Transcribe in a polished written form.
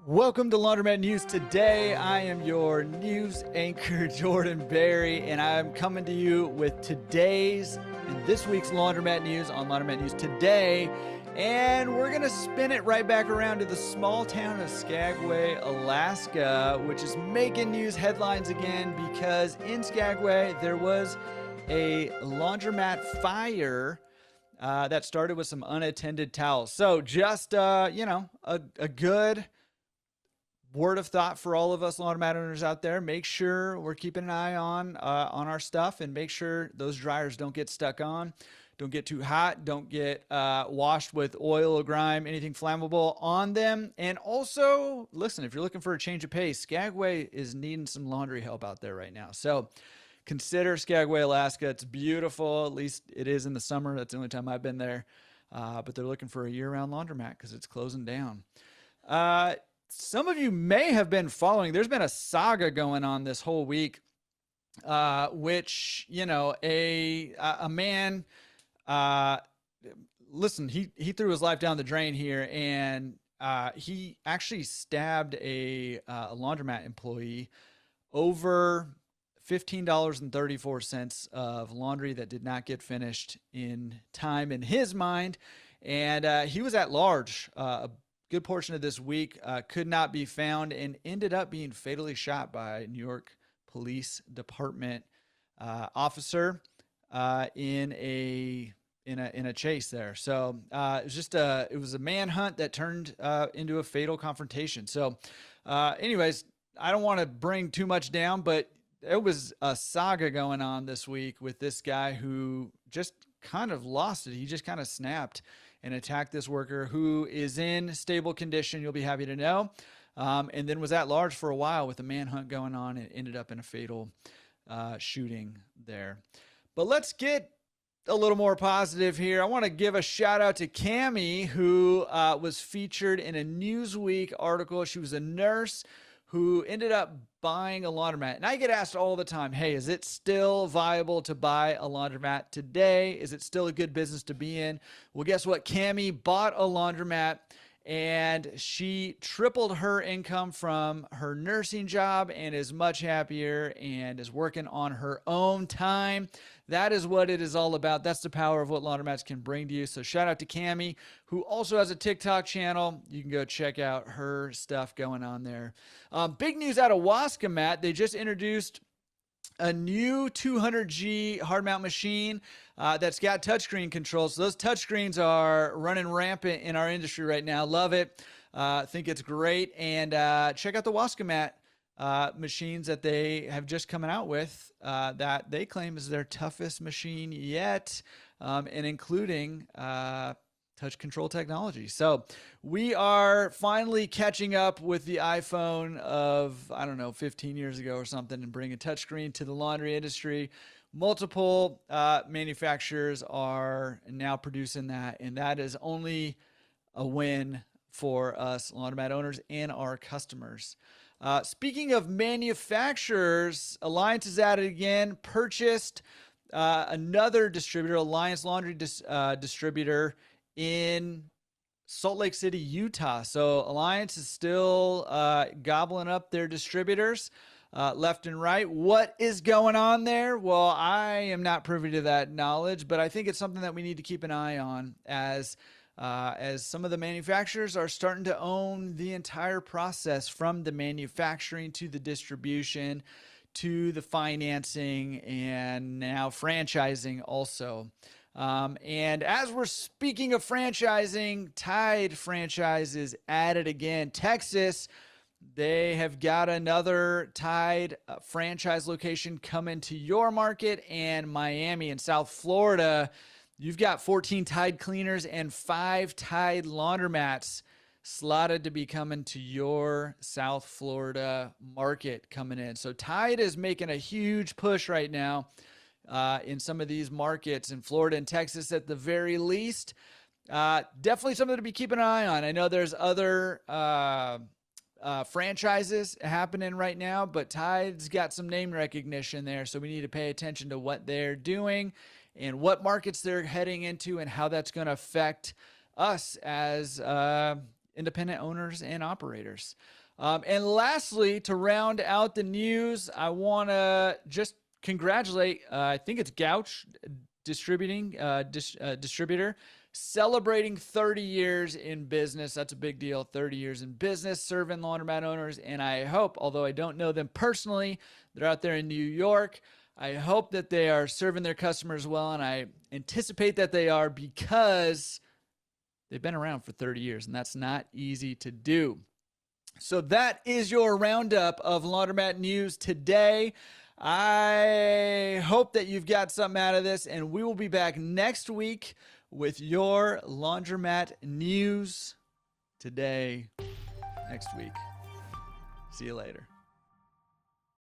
Welcome to Laundromat News Today. I am your news anchor, Jordan Berry, and I'm coming to you with today's and this week's Laundromat News on Laundromat News Today. And we're going to spin it right back around to the small town of Skagway, Alaska, which is making news headlines again because in Skagway there was a laundromat fire that started with some unattended towels. So just, a good word of thought for all of us laundromat owners out there. Make sure we're keeping an eye on our stuff and make sure those dryers don't get stuck on, don't get too hot, don't get washed with oil or grime, anything flammable on them. And also, listen, if you're looking for a change of pace, Skagway is needing some laundry help out there right now. So consider Skagway, Alaska. It's beautiful. At least it is in the summer. That's the only time I've been there. But they're looking for a year-round laundromat because it's closing down. Some of you may have been following. There's been a saga going on this whole week, which, a man, listen, he threw his life down the drain here, and he actually stabbed a laundromat employee over $15.34 of laundry that did not get finished in time in his mind. And he was at large a good portion of this week, could not be found, and ended up being fatally shot by a New York Police Department officer in a chase there. So it was a manhunt that turned into a fatal confrontation. So anyways, I don't want to bring too much down, but it was a saga going on this week with this guy who just kind of lost it. He just kind of snapped and attacked this worker who is in stable condition, you'll be happy to know, and then was at large for a while with a manhunt going on and ended up in a fatal shooting there. But let's get a little more positive here. I want to give a shout out to Cammie, who was featured in a Newsweek article. She was a nurse who ended up buying a laundromat. And I get asked all the time, hey, is it still viable to buy a laundromat today? Is it still a good business to be in? Well, guess what? Cammie bought a laundromat and she tripled her income from her nursing job and is much happier and is working on her own time. That is what it is all about. That's the power of what laundromats can bring to you. So shout out to Cammie, who also has a TikTok channel. You can go check out her stuff going on there. Big news out of Wascamat. They just introduced a new 200G hard mount machine that's got touchscreen controls. So those touchscreens are running rampant in our industry right now. Love it. Think it's great. And check out the Wascamat machines that they have just coming out with that they claim is their toughest machine yet, and including touch control technology. So we are finally catching up with the iPhone of, 15 years ago or something, and bringing a touchscreen to the laundry industry. Multiple manufacturers are now producing that, and that is only a win for us laundromat owners and our customers. Speaking of manufacturers, Alliance is at it again, purchased another distributor, Alliance Laundry Distributor in Salt Lake City, Utah. So Alliance is still gobbling up their distributors left and right. What is going on there? Well, I am not privy to that knowledge, but I think it's something that we need to keep an eye on as some of the manufacturers are starting to own the entire process from the manufacturing to the distribution to the financing and now franchising also. And as we're speaking of franchising, Tide franchise is at it again. Texas, they have got another Tide franchise location coming to your market, and Miami and South Florida, you've got 14 Tide cleaners and 5 Tide laundromats slotted to be coming to your South Florida market coming in. So Tide is making a huge push right now in some of these markets in Florida and Texas at the very least. Definitely something to be keeping an eye on. I know there's other franchises happening right now, but Tide's got some name recognition there, so we need to pay attention to what they're doing and what markets they're heading into and how that's going to affect us as independent owners and operators. And lastly, to round out the news, I want to just congratulate, I think it's Gauch Distributor, celebrating 30 years in business. That's a big deal. 30 years in business, serving laundromat owners. And I hope, although I don't know them personally, they're out there in New York. I hope that they are serving their customers well. And I anticipate that they are, because they've been around for 30 years, and that's not easy to do. So that is your roundup of Laundromat News today. I hope that you've got something out of this, and we will be back next week with your Laundromat News today next week. See you later.